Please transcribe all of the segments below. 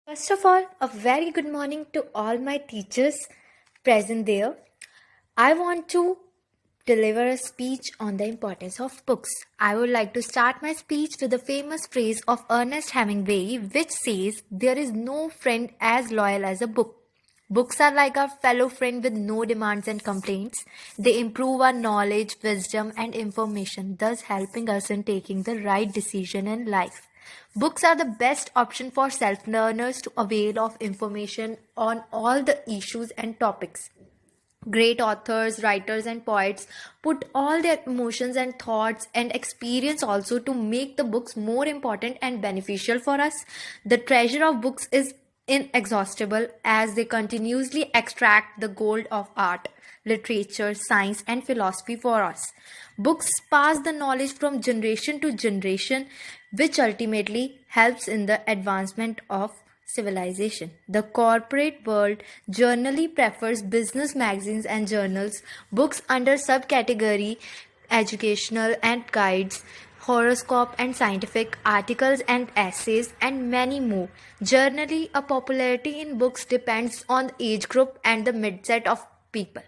First of all, a very good morning to all my teachers present there. I want to deliver a speech on the importance of books. I would like to start my speech with the famous phrase of Ernest Hemingway, which says, "There is no friend as loyal as a book." Books are like our fellow friend with no demands and complaints. They improve our knowledge, wisdom, and information, thus helping us in taking the right decision in life. Books are the best option for self learners to avail of information on all the issues and topics. Great authors, writers, and poets put all their emotions and thoughts and experience also to make the books more important and beneficial for us. The treasure of books is inexhaustible as they continuously extract the gold of art, literature, science, and philosophy for us. Books pass the knowledge from generation to generation, which ultimately helps in the advancement of civilization. The corporate world generally prefers business magazines and journals, books under subcategory educational and guides, horoscope and scientific articles and essays, and many more. Generally, a popularity in books depends on the age group and the mindset of people.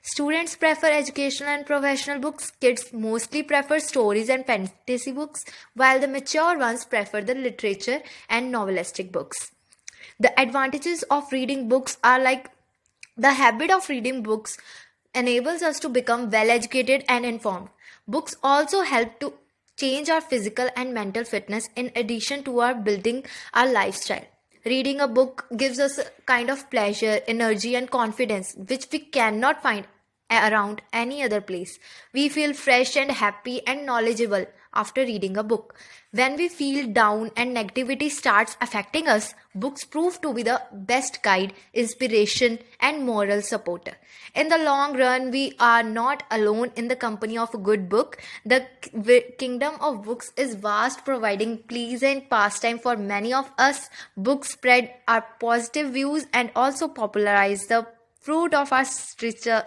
Students prefer educational and professional books. Kids mostly prefer stories and fantasy books, while the mature ones prefer the literature and novelistic books. The advantages of reading books are like the habit of reading books enables us to become well educated and informed. Books also help to change our physical and mental fitness in addition to our building our lifestyle. Reading a book gives us a kind of pleasure, energy, and confidence which we cannot find around any other place. We feel fresh and happy and knowledgeable after reading a book. When we feel down and negativity starts affecting us, books prove to be the best guide, inspiration, and moral supporter. In the long run, we are not alone in the company of a good book. The kingdom of books is vast, providing pleasant pastime for many of us. Books spread our positive views and also popularize the fruit of our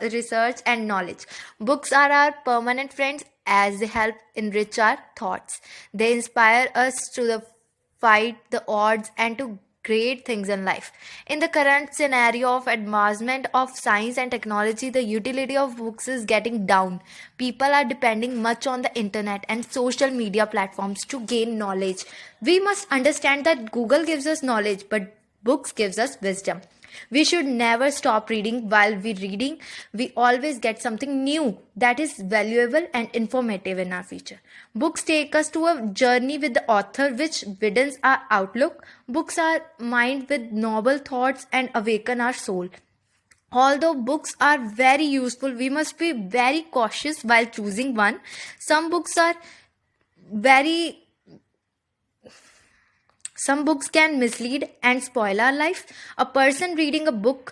research and knowledge. Books are our permanent friends as they help enrich our thoughts. They inspire us to fight the odds and to great things in life. In the current scenario of advancement of science and technology, the utility of books is getting down. People are depending much on the internet and social media platforms to gain knowledge. We must understand that Google gives us knowledge, but books gives us wisdom. We should never stop reading. While we're reading, we always get something new that is valuable and informative in our future. Books take us to a journey with the author which widens our outlook. Books are mind with noble thoughts and awaken our soul. Although books are very useful, we must be very cautious while choosing one. Some books are very Some books can mislead and spoil our life. A person reading a book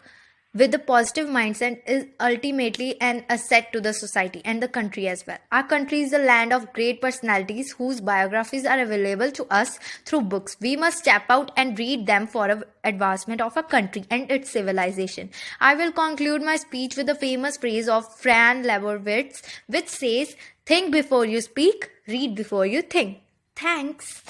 with a positive mindset is ultimately an asset to the society and the country as well. Our country is a land of great personalities whose biographies are available to us through books. We must step out and read them for the advancement of our country and its civilization. I will conclude my speech with the famous phrase of Fran Lebowitz, which says, "Think before you speak, read before you think." Thanks.